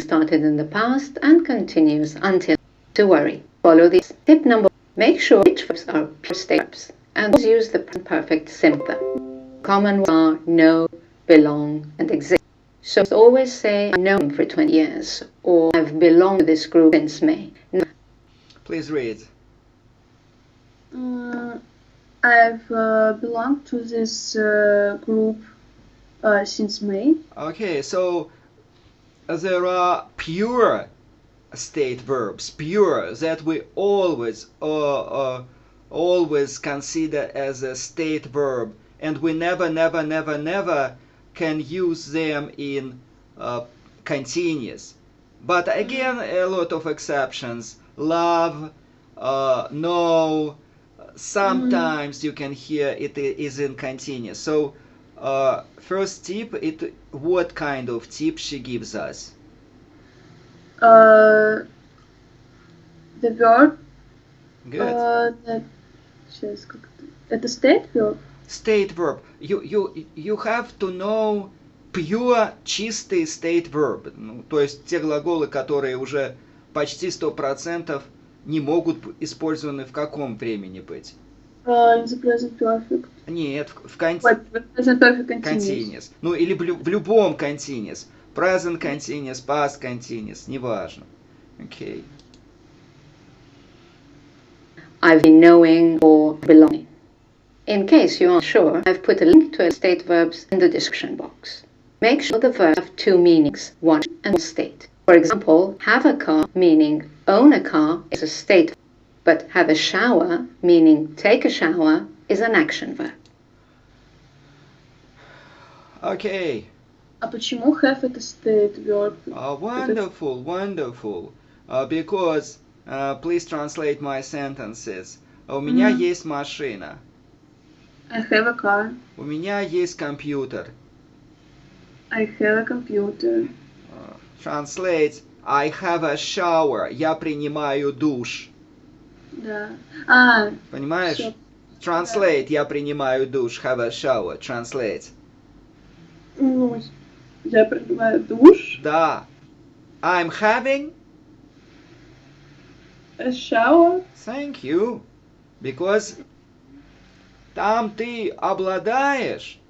started in the past and continues until. To worry. Follow this. Tip number. Make sure which verbs are pure state verbs and use the perfect simple. Common ones are know, belong, and exist. So always say I've known for 20 years or I've belonged to this group since May. Please read. I've belonged to this group since May. Okay, so there are pure state verbs, pure, that we always consider as a state verb, and we never can use them in continuous. But again, a lot of exceptions. Love, know, sometimes you can hear it is in continuous. So first tip, what kind of tip she gives us? The verb. Good. Сейчас как-то. Это state verb. State verb. You have to know pure, чистый state verb. Ну, то есть те глаголы, которые уже почти 100% не могут использованы в каком времени быть? In the present perfect. Нет, в Present perfect continuous. continuous. Ну или в любом continuous. Present continuous, past continuous, неважно. Окей. I've been knowing or belonging. In case you aren't sure, I've put a link to state verbs in the description box. Make sure the verbs have two meanings, one and state. For example, have a car meaning own a car is a state, but have a shower meaning take a shower is an action verb. Okay. А почему have это state verb? Wonderful. Because, please translate my sentences. У меня есть машина. I have a car. У меня есть компьютер. I have a computer. Translate. I have a shower. Я принимаю душ. Да. Понимаешь? Всё. Translate. Я принимаю душ. Have a shower. Translate. Ну, я принимаю душ. Да. I'm having A shower. Thank you. Because там ты обладаешь,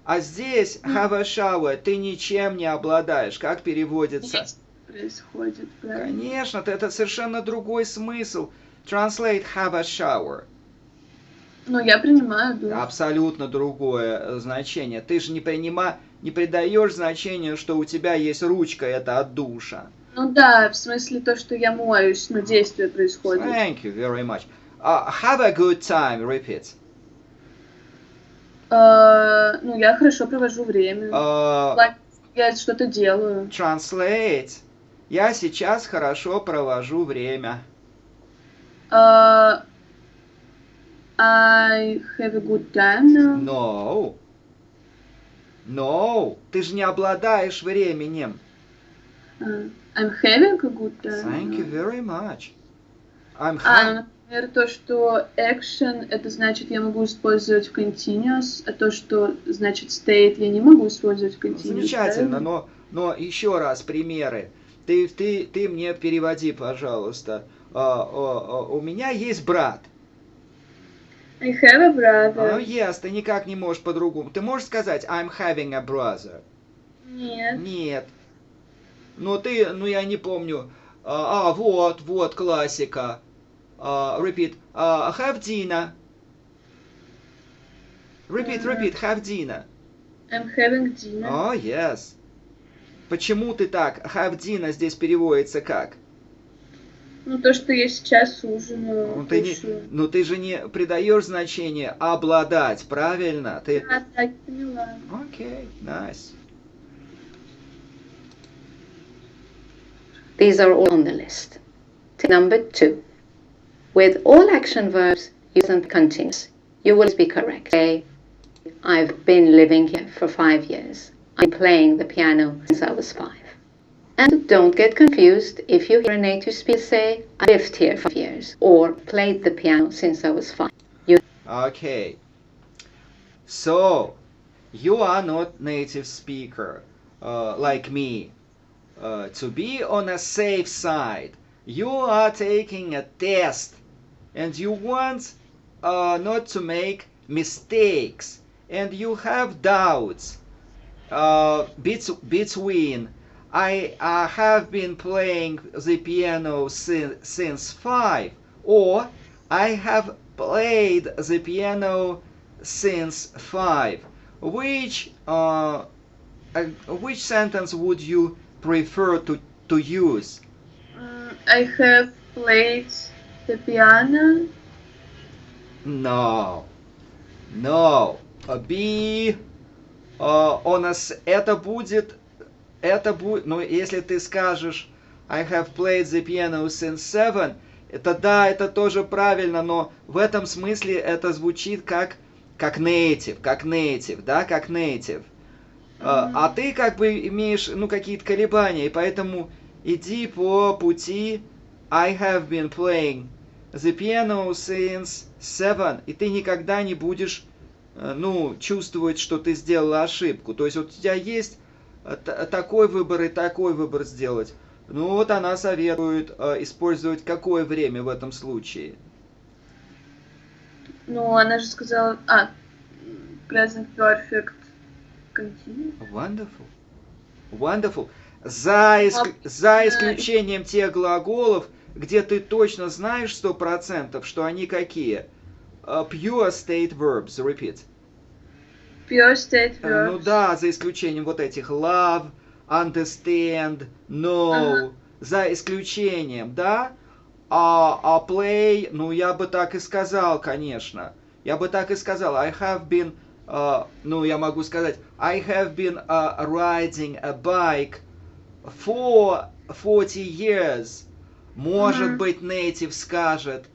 а здесь have a shower ты ничем не обладаешь. Как переводится? Происходит, правильно? Конечно, это совершенно другой смысл. Translate have a shower. Ну, я принимаю душ. Абсолютно другое значение. Ты же не придаешь значения, что у тебя есть ручка, это от душа. Ну да, в смысле то, что я моюсь, но действие происходит. Thank you very much. Have a good time, repeat. Ну, я хорошо провожу время. Я что-то делаю. Translate. Я сейчас хорошо провожу время. I have a good time now. No. Ты же не обладаешь временем. I'm having a good time. Thank you very much. Например, то, что action, это значит, я могу использовать в continuous, а то, что значит state, я не могу использовать в continuous. Замечательно, но еще раз примеры. Ты мне переводи, пожалуйста. У меня есть брат. I have a brother. Yes, ты никак не можешь по-другому. Ты можешь сказать I'm having a brother? Нет. Я не помню. Вот классика. Repeat. Have dinner. Repeat. Have dinner. I'm having dinner. Yes. Почему ты так? Have dinner здесь переводится как? Ну, то, что я сейчас ужинаю. Ты же не придаешь значение обладать, правильно? Да, я поняла. Okay, nice. These are all on the list. Tip number 2. With all action verbs used in continuous, you will be correct. Say, I've been living here for 5 years. I'm playing the piano since I was 5. And don't get confused if you hear a native speaker say, I lived here for 5 years, or played the piano since I was 5. Okay. So, you are not native speaker like me. To be on a safe side. You are taking a test and you want not to make mistakes and you have doubts between I have been playing the piano since 5 or I have played the piano since 5. Which sentence would you prefer to use? I have played the piano. No. Be honest. Это будет, ну, если ты скажешь I have played the piano since 7, это да, это тоже правильно, но в этом смысле это звучит как native, да, как native. А ты как бы имеешь, ну, какие-то колебания, и поэтому иди по пути I have been playing the piano since 7, и ты никогда не будешь, ну, чувствовать, что ты сделала ошибку. То есть вот у тебя есть такой выбор и такой выбор сделать. Ну вот она советует использовать какое время в этом случае? Ну, она же сказала... present perfect continuous. Wonderful. За исключением тех глаголов, где ты точно знаешь 100%, что они какие? Pure state verbs. Repeat. Pure state verbs. Ну да, за исключением вот этих love, understand, know. За исключением, да? А play, ну я бы так и сказал, конечно. Я бы так и сказал. I have been, ну я могу сказать, I have been riding a bike for 40 years. Может быть, native скажет,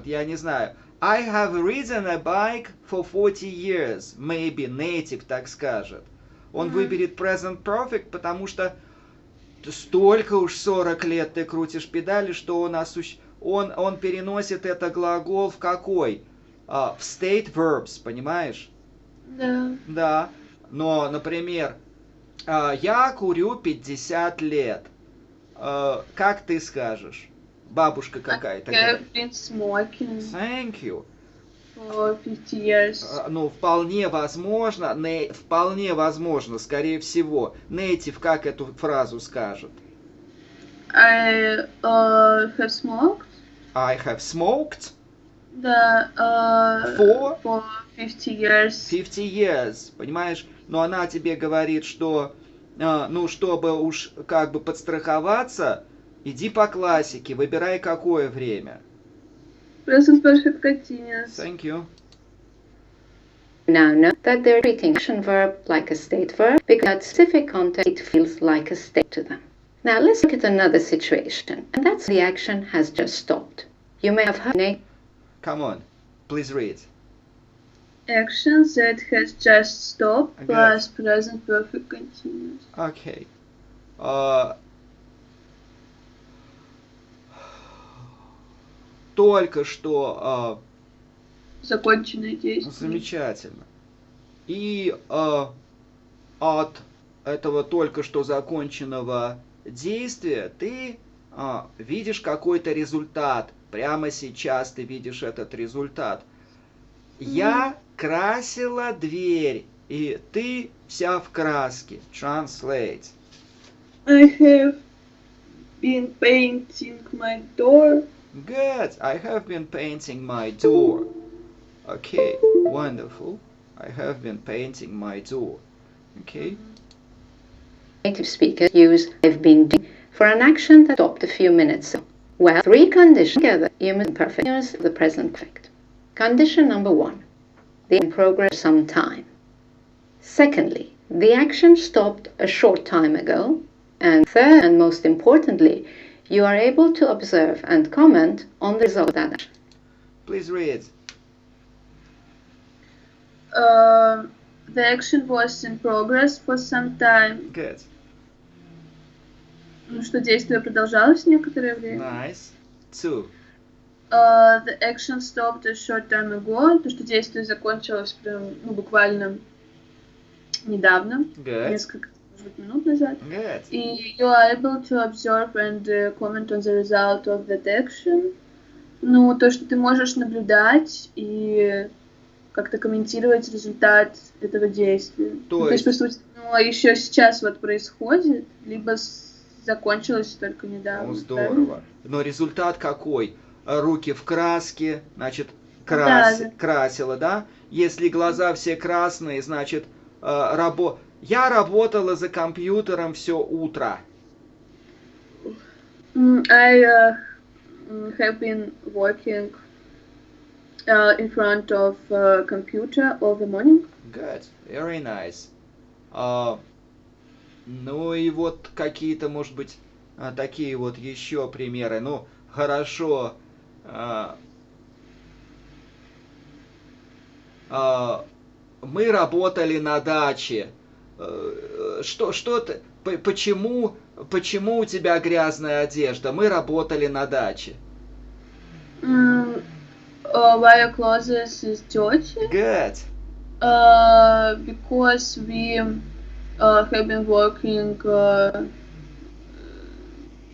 я не знаю. I have ridden a bike for 40 years. Maybe native так скажет. Он выберет present perfect, потому что столько уж 40 лет ты крутишь педали, что он переносит это глагол в какой? В state verbs, понимаешь? Да. Да. Но, например, я курю 50 лет. Как ты скажешь? Бабушка какая-то. I have been smoking Thank you. for 50 years. Ну, вполне возможно, скорее всего, native как эту фразу скажет? I have smoked. I have smoked. Да. For 50 years. 50 years, понимаешь? Но она тебе говорит, что, ну, чтобы уж как бы подстраховаться, иди по классике, выбирай какое время. Present perfect continuous. Thank you. Now note that they're treating action verb like a state verb because at specific context it feels like a state to them. Now let's look at another situation, and that's the action has just stopped. You may have heard... Come on, please read. Action that has just stopped Good. plus present perfect continuous. Okay. Только что... Законченное действие. Замечательно. И от этого только что законченного действия ты видишь какой-то результат. Прямо сейчас ты видишь этот результат. Я красила дверь, и ты вся в краске. Translate. I have been painting my door. Good. I have been painting my door. Okay, wonderful. I have been painting my door. Okay. Native speakers use I've been doing for an action that stopped a few minutes ago. Well, three conditions together, you must perfect use the present perfect. Condition number 1, the in progress some time. Secondly, the action stopped a short time ago. And third, and most importantly, you are able to observe and comment on the result of that action. Please read. The action was in progress for some time. Good. Ну, что действие продолжалось некоторое время. Nice. 2. The action stopped a short time ago. То, что действие закончилось прям, ну, буквально недавно. Good. Несколько может быть, минут назад. Good. И you are able to observe and comment on the result of that action. Ну, то, что ты можешь наблюдать и как-то комментировать результат этого действия. То есть, по сути, еще сейчас вот происходит, либо закончилось только недавно. Ну, здорово. Но результат какой? Руки в краске, значит, Да. красила, да? Если глаза все красные, значит, я работала за компьютером все утро. I have been working in front of a computer all the morning. Good, very nice. Ну и вот какие-то, может быть, такие вот еще примеры. Ну, хорошо. Мы работали на даче. Почему у тебя грязная одежда? Мы работали на даче. Why your clothes is dirty? Good. Because we have been working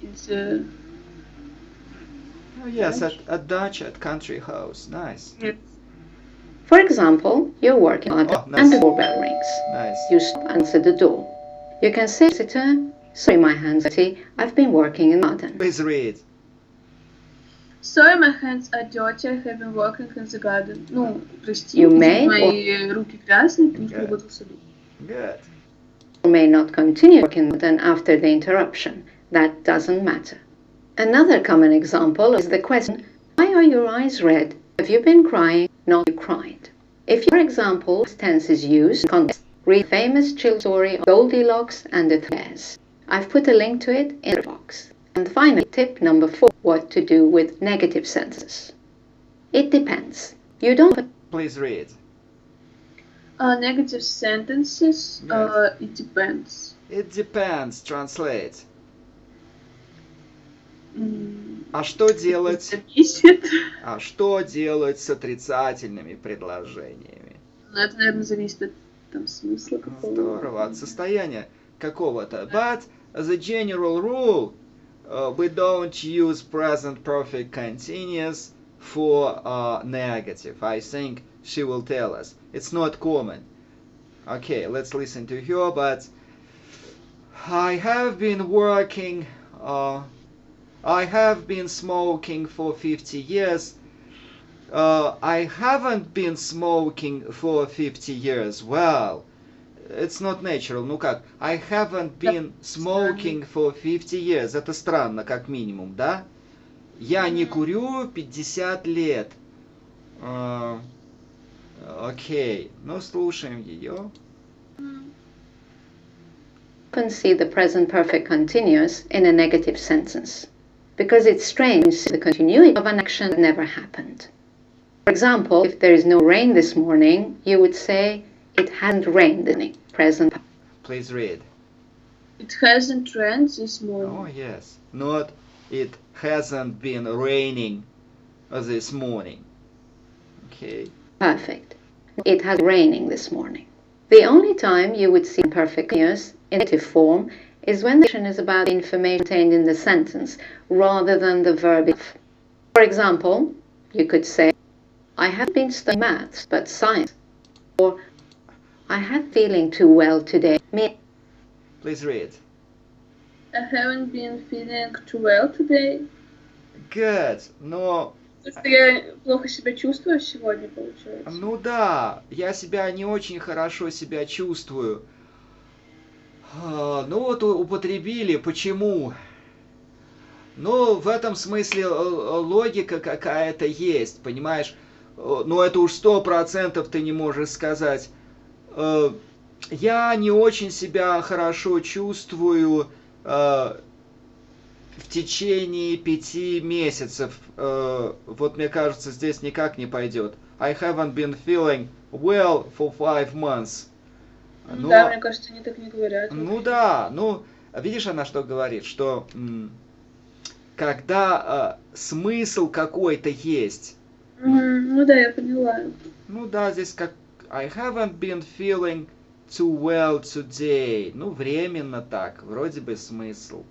in the... Oh, yes, at dacha, at country house. Nice. Yes. For example, you're working hard and the doorbell rings. Nice. You stop and answer the door. You can say, visitor, sorry, my hands are dirty. I've been working in the garden. Please read. Sorry, my hands are dirty. I have been working in the garden. Ну, прости, мои руки грязные, потому что работал в саду. Good. You may not continue working then after the interruption. That doesn't matter. Another common example is the question, why are your eyes red? Have you been crying? Not you cried. If your example tense is used in context, read famous children's story of Goldilocks and the Bears. I've put a link to it in the box. And finally, tip number 4, what to do with negative sentences. It depends. You don't... Please read. Negative sentences, Yes. It depends. It depends. Translate. А что делать? Зависит. А что делать с отрицательными предложениями? Ну, это, наверное, зависит от там, смысла какого-то. Здорово, от состояния какого-то. But as a general rule, we don't use present perfect continuous for negative. I think she will tell us. It's not common. Okay, let's listen to her. But I have been working... I have been smoking for 50 years. I haven't been smoking for 50 years. Well, it's not natural. Ну как? I haven't been smoking for 50 years. Это странно, как минимум, да? Я не курю 50 лет. Окей. Ну, слушаем ее. You can see the present perfect continuous in a negative sentence, because it's strange to see the continuity of an action that never happened. For example, if there is no rain this morning, you would say, it hasn't rained this morning. Present. Please read. It hasn't rained this morning. Oh, yes. Not, it hasn't been raining this morning. Okay. Perfect. It has raining this morning. The only time you would see perfect continuous in negative form is when the action is about the information contained in the sentence rather than the verb itself. For example, you could say, I have been studying maths but science, or I have feeling too well today. Please read. I haven't been feeling too well today. Good. Но... Просто я плохо себя чувствую сегодня, получается. Ну да, я себя не очень хорошо себя чувствую. Ну вот употребили, почему? Ну, в этом смысле логика какая-то есть, понимаешь? Ну, это уж 100% ты не можешь сказать. Я не очень себя хорошо чувствую в течение 5 месяцев. Вот мне кажется, здесь никак не пойдет. I haven't been feeling well for 5 months. Но, да, мне кажется, они так не говорят. Ну да, ну, видишь, она что говорит, что когда смысл какой-то есть. Ну да, я поняла. Ну да, здесь как I haven't been feeling too well today. Ну, временно так, вроде бы смысл.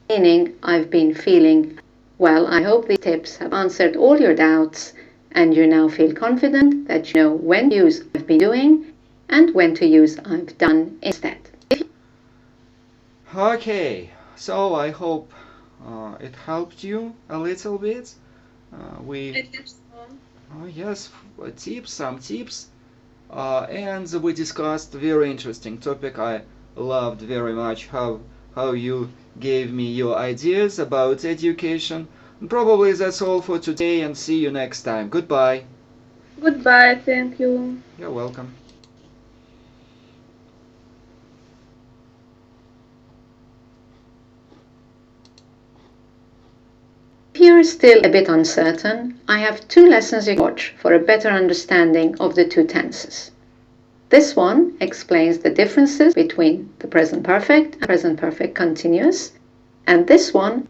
Meaning, I've been feeling well. I hope these tips have answered all your doubts and you now feel confident that you know when to use I've been doing and when to use I've done instead. Okay, so I hope it helped you a little bit. I think so. Yes, some tips, and we discussed very interesting topic. I loved very much how you gave me your ideas about education. Probably that's all for today, and see you next time. Goodbye. Goodbye, thank you. You're welcome. If you're still a bit uncertain, I have 2 lessons you can watch for a better understanding of the 2 tenses. This one explains the differences between the present perfect and present perfect continuous, and this one